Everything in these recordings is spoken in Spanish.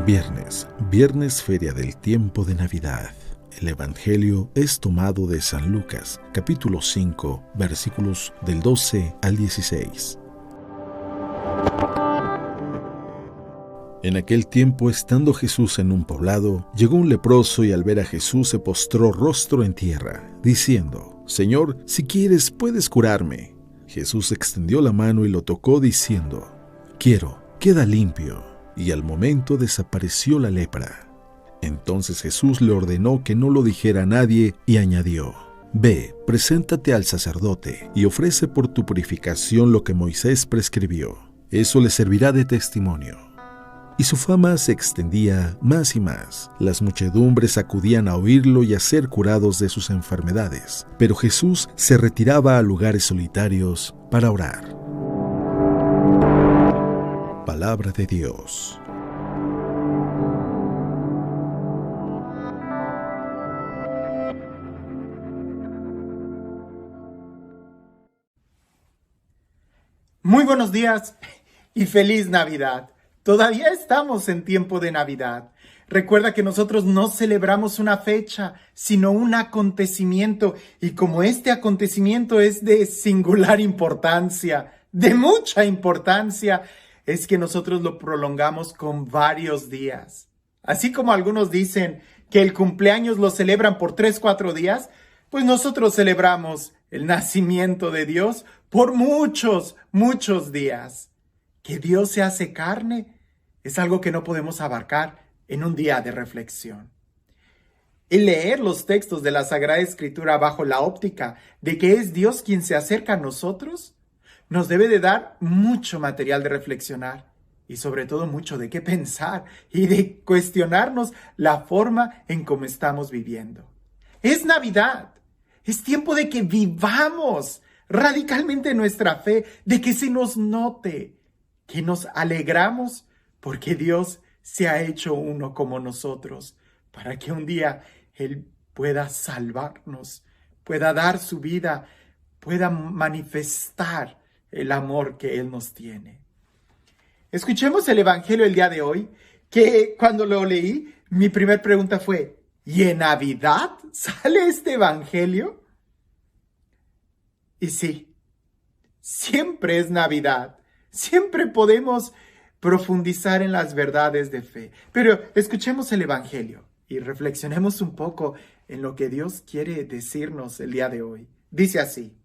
Viernes Feria del Tiempo de Navidad. El Evangelio es tomado de San Lucas, capítulo 5, versículos del 12 al 16. En aquel tiempo, estando Jesús en un poblado, llegó un leproso y al ver a Jesús se postró rostro en tierra, diciendo: Señor, si quieres, puedes curarme. Jesús extendió la mano y lo tocó, diciendo: Quiero, queda limpio. Y al momento desapareció la lepra. Entonces Jesús le ordenó que no lo dijera a nadie y añadió: Ve, preséntate al sacerdote y ofrece por tu purificación lo que Moisés prescribió. Eso le servirá de testimonio. Y su fama se extendía más y más. Las muchedumbres acudían a oírlo y a ser curados de sus enfermedades. Pero Jesús se retiraba a lugares solitarios para orar. Palabra de Dios. Muy buenos días y feliz Navidad. Todavía estamos en tiempo de Navidad. Recuerda que nosotros no celebramos una fecha, sino un acontecimiento. Y como este acontecimiento es de singular importancia, de mucha importancia, es que nosotros lo prolongamos con varios días. Así como algunos dicen que el cumpleaños lo celebran por 3-4 días, pues nosotros celebramos el nacimiento de Dios por muchos días. Que Dios se hace carne es algo que no podemos abarcar en un día de reflexión. El leer los textos de la Sagrada Escritura bajo la óptica de que es Dios quien se acerca a nosotros, nos debe de dar mucho material de reflexionar y sobre todo mucho de qué pensar y de cuestionarnos la forma en cómo estamos viviendo. Es Navidad, es tiempo de que vivamos radicalmente nuestra fe, de que se nos note, que nos alegramos porque Dios se ha hecho uno como nosotros, para que un día Él pueda salvarnos, pueda dar su vida, pueda manifestar el amor que Él nos tiene. Escuchemos el Evangelio el día de hoy, que cuando lo leí, mi primera pregunta fue: ¿y en Navidad sale este Evangelio? Y sí, siempre es Navidad, siempre podemos profundizar en las verdades de fe. Pero escuchemos el Evangelio y reflexionemos un poco en lo que Dios quiere decirnos el día de hoy. Dice así: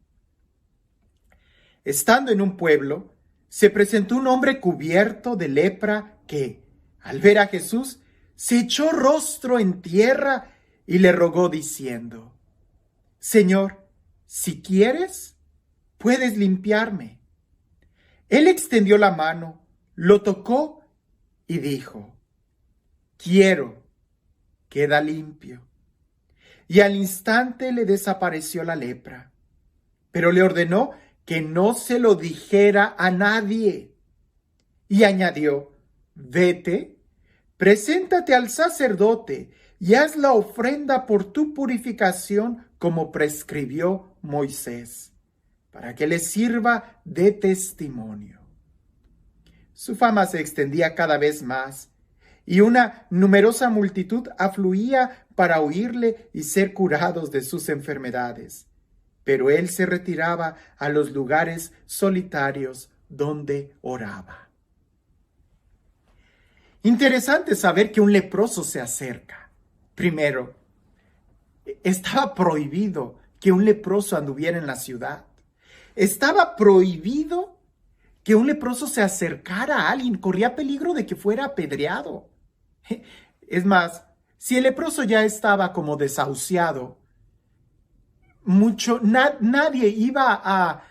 Estando en un pueblo, se presentó un hombre cubierto de lepra que, al ver a Jesús, se echó rostro en tierra y le rogó diciendo: Señor, si quieres, puedes limpiarme. Él extendió la mano, lo tocó y dijo: Quiero, queda limpio. Y al instante le desapareció la lepra, pero le ordenó que no se lo dijera a nadie. Y añadió: Vete, preséntate al sacerdote y haz la ofrenda por tu purificación como prescribió Moisés, para que le sirva de testimonio. Su fama se extendía cada vez más, y una numerosa multitud afluía para oírle y ser curados de sus enfermedades. Pero él se retiraba a los lugares solitarios donde oraba. Interesante saber que un leproso se acerca. Primero, estaba prohibido que un leproso anduviera en la ciudad. Estaba prohibido que un leproso se acercara a alguien. Corría peligro de que fuera apedreado. Es más, si el leproso ya estaba como desahuciado, nadie iba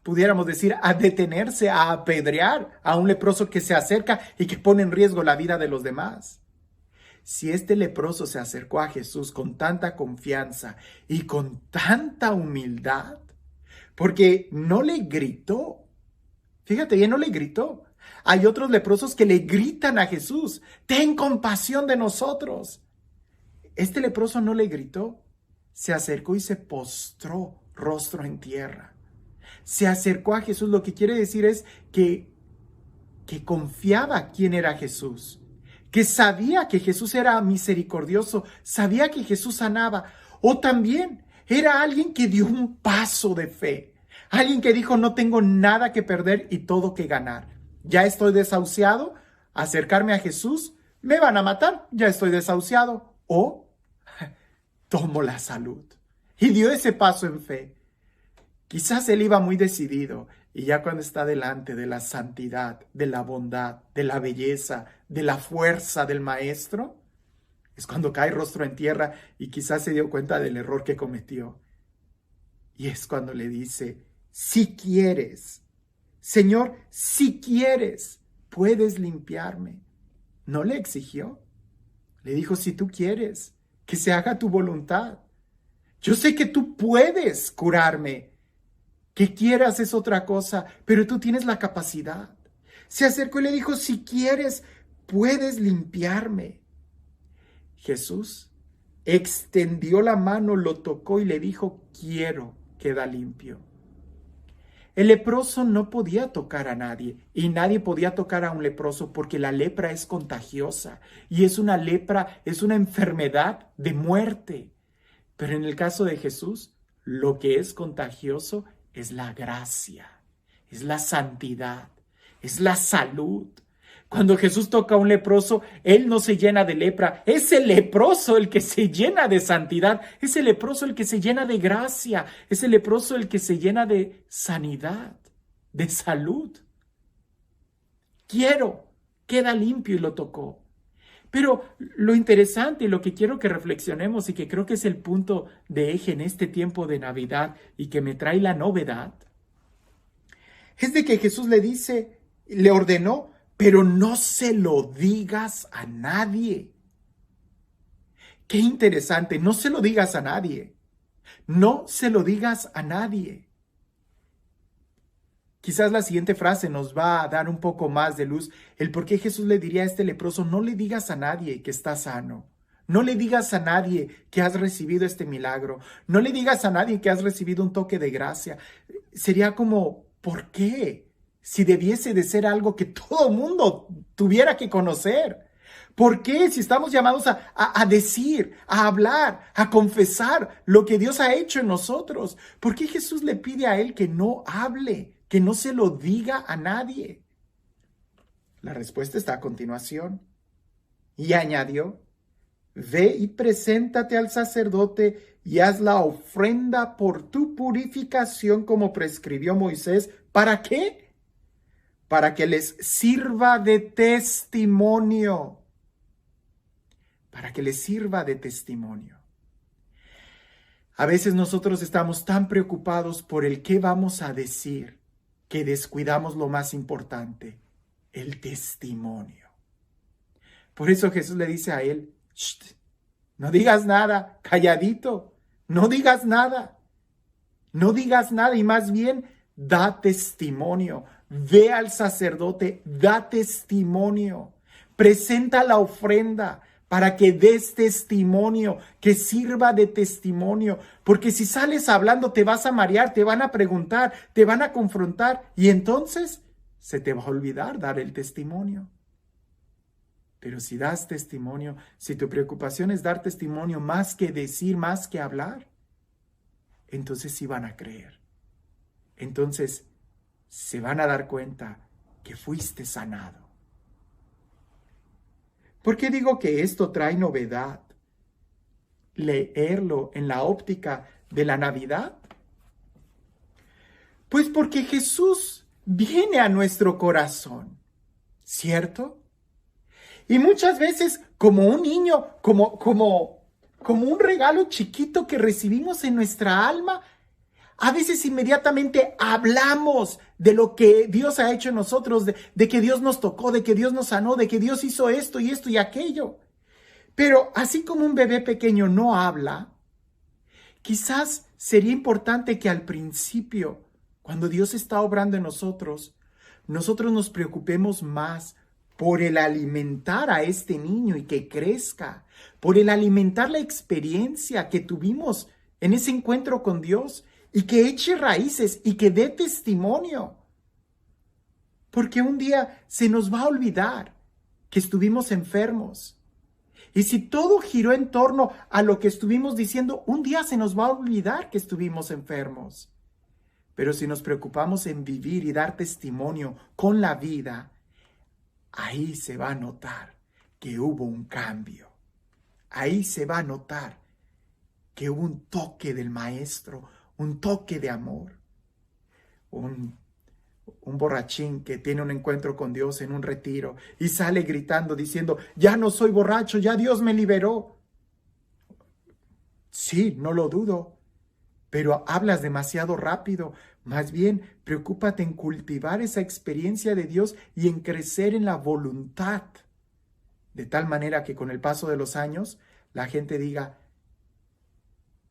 pudiéramos decir, a detenerse, a apedrear a un leproso que se acerca y que pone en riesgo la vida de los demás. Si este leproso se acercó a Jesús con tanta confianza y con tanta humildad, porque no le gritó. Fíjate bien, no le gritó. Hay otros leprosos que le gritan a Jesús: ten compasión de nosotros. Este leproso no le gritó. Se acercó y se postró rostro en tierra. Se acercó a Jesús. Lo que quiere decir es que que confiaba quién era Jesús, que sabía que Jesús era misericordioso, sabía que Jesús sanaba, o también era alguien que dio un paso de fe, alguien que dijo no tengo nada que perder y todo que ganar. Ya estoy desahuciado, acercarme a Jesús, me van a matar, ya estoy desahuciado, o tomo la salud. Y dio ese paso en fe. Quizás él iba muy decidido y ya cuando está delante de la santidad, de la bondad, de la belleza, de la fuerza del Maestro, es cuando cae rostro en tierra y quizás se dio cuenta del error que cometió. Y es cuando le dice, si quieres, Señor, si quieres, puedes limpiarme. No le exigió. Le dijo, si tú quieres, que se haga tu voluntad. Yo sé que tú puedes curarme. Que quieras es otra cosa, pero tú tienes la capacidad. Se acercó y le dijo, si quieres, puedes limpiarme. Jesús extendió la mano, lo tocó y le dijo, quiero, queda limpio. El leproso no podía tocar a nadie y nadie podía tocar a un leproso porque la lepra es contagiosa y es una lepra, es una enfermedad de muerte. Pero en el caso de Jesús, lo que es contagioso es la gracia, es la santidad, es la salud. Cuando Jesús toca a un leproso, él no se llena de lepra, es el leproso el que se llena de santidad, es el leproso el que se llena de gracia, es el leproso el que se llena de sanidad, de salud. Quiero, queda limpio y lo tocó. Pero lo interesante y lo que quiero que reflexionemos y que creo que es el punto de eje en este tiempo de Navidad y que me trae la novedad, es de que Jesús le dice, le ordenó, pero no se lo digas a nadie. Qué interesante, no se lo digas a nadie. No se lo digas a nadie. Quizás la siguiente frase nos va a dar un poco más de luz el por qué Jesús le diría a este leproso, no le digas a nadie que está sano. No le digas a nadie que has recibido este milagro. No le digas a nadie que has recibido un toque de gracia. Sería como, ¿por qué? Si debiese de ser algo que todo el mundo tuviera que conocer. ¿Por qué? Si estamos llamados a decir, a hablar, a confesar lo que Dios ha hecho en nosotros. ¿Por qué Jesús le pide a él que no hable, que no se lo diga a nadie? La respuesta está a continuación. Y añadió, ve y preséntate al sacerdote y haz la ofrenda por tu purificación como prescribió Moisés. ¿Para qué? Para que les sirva de testimonio. Para que les sirva de testimonio. A veces nosotros estamos tan preocupados por el qué vamos a decir que descuidamos lo más importante, el testimonio. Por eso Jesús le dice a él, no digas nada, calladito, no digas nada. No digas nada y más bien da testimonio. Ve al sacerdote, da testimonio. Presenta la ofrenda para que des testimonio, que sirva de testimonio. Porque si sales hablando te vas a marear, te van a preguntar, te van a confrontar y entonces se te va a olvidar dar el testimonio. Pero si das testimonio, si tu preocupación es dar testimonio más que decir, más que hablar, entonces sí van a creer. Entonces se van a dar cuenta que fuiste sanado. ¿Por qué digo que esto trae novedad? Leerlo en la óptica de la Navidad. Pues porque Jesús viene a nuestro corazón, ¿cierto? Y muchas veces como un niño, como un regalo chiquito que recibimos en nuestra alma, a veces inmediatamente hablamos de lo que Dios ha hecho en nosotros, de que Dios nos tocó, de que Dios nos sanó, de que Dios hizo esto y aquello. Pero así como un bebé pequeño no habla, quizás sería importante que al principio, cuando Dios está obrando en nosotros nos preocupemos más por el alimentar a este niño y que crezca, por el alimentar la experiencia que tuvimos en ese encuentro con Dios y que eche raíces y que dé testimonio. Porque un día se nos va a olvidar que estuvimos enfermos. Y si todo giró en torno a lo que estuvimos diciendo, un día se nos va a olvidar que estuvimos enfermos. Pero si nos preocupamos en vivir y dar testimonio con la vida, ahí se va a notar que hubo un cambio. Ahí se va a notar que hubo un toque del Maestro, un toque de amor. Un borrachín que tiene un encuentro con Dios en un retiro y sale gritando diciendo, ya no soy borracho, ya Dios me liberó. Sí, no lo dudo, pero hablas demasiado rápido. Más bien, preocúpate en cultivar esa experiencia de Dios y en crecer en la voluntad. De tal manera que con el paso de los años, la gente diga,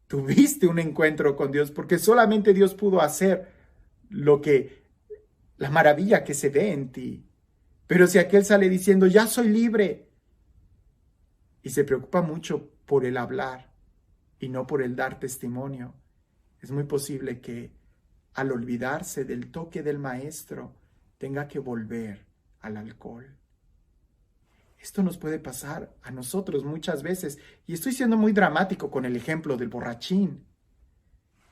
tuviste un encuentro con Dios, porque solamente Dios pudo hacer la maravilla que se ve en ti. Pero si aquel sale diciendo, ya soy libre, y se preocupa mucho por el hablar y no por el dar testimonio, es muy posible que al olvidarse del toque del Maestro tenga que volver al alcohol. Esto nos puede pasar a nosotros muchas veces, y estoy siendo muy dramático con el ejemplo del borrachín.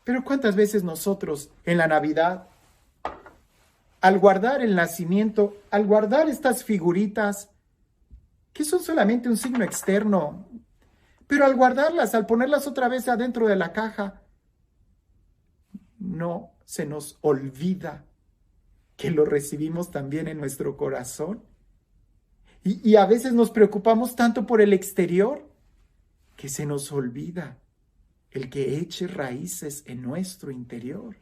Pero ¿cuántas veces nosotros en la Navidad, al guardar el nacimiento, al guardar estas figuritas, que son solamente un signo externo, pero al guardarlas, al ponerlas otra vez adentro de la caja, no se nos olvida que lo recibimos también en nuestro corazón? Y a veces nos preocupamos tanto por el exterior que se nos olvida el que eche raíces en nuestro interior.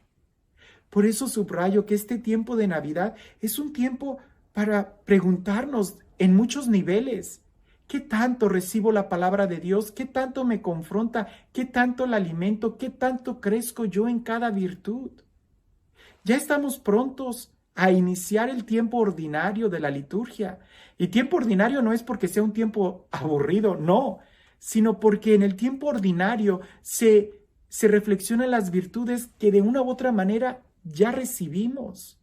Por eso subrayo que este tiempo de Navidad es un tiempo para preguntarnos en muchos niveles, ¿qué tanto recibo la palabra de Dios? ¿Qué tanto me confronta? ¿Qué tanto la alimento? ¿Qué tanto crezco yo en cada virtud? Ya estamos prontos a iniciar el tiempo ordinario de la liturgia. Y tiempo ordinario no es porque sea un tiempo aburrido, no, sino porque en el tiempo ordinario se reflexionan las virtudes que de una u otra manera ya recibimos.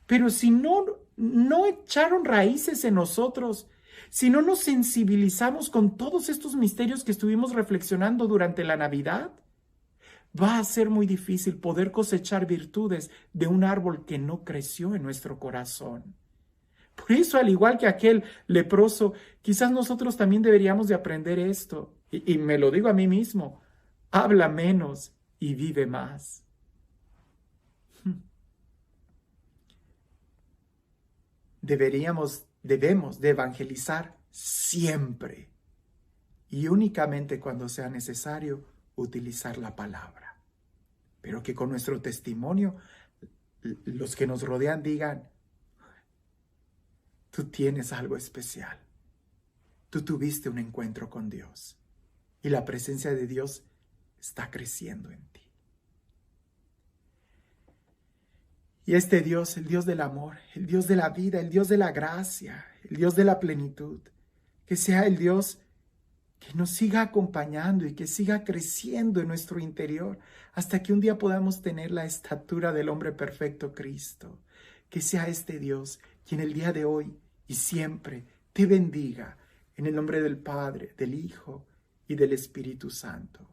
Pero si no echaron raíces en nosotros, si no nos sensibilizamos con todos estos misterios que estuvimos reflexionando durante la Navidad, va a ser muy difícil poder cosechar virtudes de un árbol que no creció en nuestro corazón. Por eso, al igual que aquel leproso, quizás nosotros también deberíamos de aprender esto. Y me lo digo a mí mismo, habla menos y vive más. Debemos de evangelizar siempre y únicamente cuando sea necesario utilizar la palabra. Pero que con nuestro testimonio los que nos rodean digan, tú tienes algo especial. Tú tuviste un encuentro con Dios y la presencia de Dios está creciendo en ti. Y este Dios, el Dios del amor, el Dios de la vida, el Dios de la gracia, el Dios de la plenitud, que sea el Dios que nos siga acompañando y que siga creciendo en nuestro interior hasta que un día podamos tener la estatura del hombre perfecto Cristo. Que sea este Dios quien el día de hoy y siempre te bendiga en el nombre del Padre, del Hijo y del Espíritu Santo.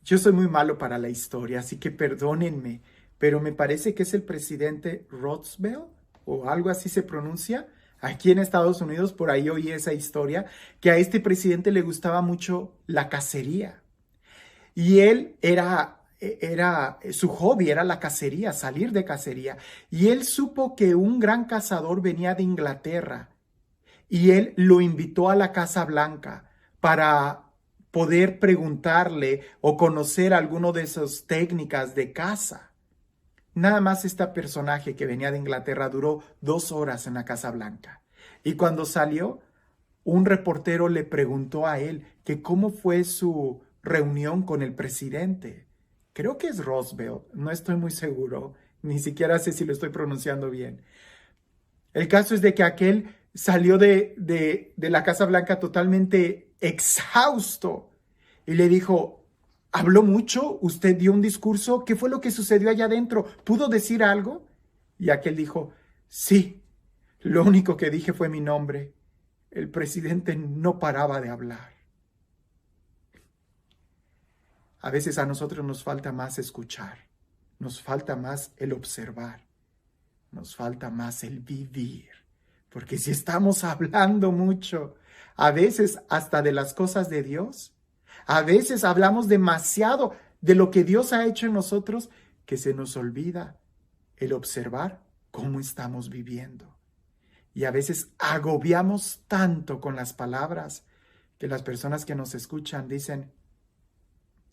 Yo soy muy malo para la historia, así que perdónenme, pero me parece que es el presidente Roosevelt o algo así se pronuncia. Aquí en Estados Unidos, por ahí oí esa historia, que a este presidente le gustaba mucho la cacería. Y él su hobby era la cacería, salir de cacería. Y él supo que un gran cazador venía de Inglaterra. Y él lo invitó a la Casa Blanca para poder preguntarle o conocer alguno de esas técnicas de caza. Nada más este personaje que venía de Inglaterra duró 2 horas en la Casa Blanca. Y cuando salió, un reportero le preguntó a él que cómo fue su reunión con el presidente. Creo que es Roosevelt, no estoy muy seguro, ni siquiera sé si lo estoy pronunciando bien. El caso es de que aquel salió de la Casa Blanca totalmente exhausto y le dijo, ¿Habló mucho? ¿Usted dio un discurso? ¿Qué fue lo que sucedió allá adentro? ¿Pudo decir algo? Y aquel dijo, sí, lo único que dije fue mi nombre. El presidente no paraba de hablar. A veces a nosotros nos falta más escuchar, nos falta más el observar, nos falta más el vivir. Porque si estamos hablando mucho, a veces hasta de las cosas de Dios, a veces hablamos demasiado de lo que Dios ha hecho en nosotros, que se nos olvida el observar cómo estamos viviendo. Y a veces agobiamos tanto con las palabras que las personas que nos escuchan dicen,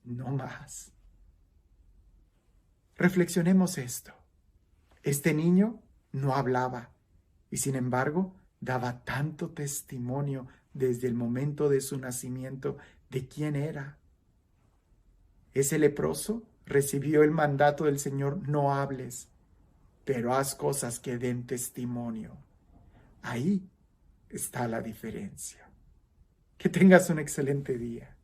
no más. Reflexionemos esto. Este niño no hablaba y sin embargo daba tanto testimonio desde el momento de su nacimiento de quién era. Ese leproso recibió el mandato del Señor, no hables, pero haz cosas que den testimonio. Ahí está la diferencia. Que tengas un excelente día.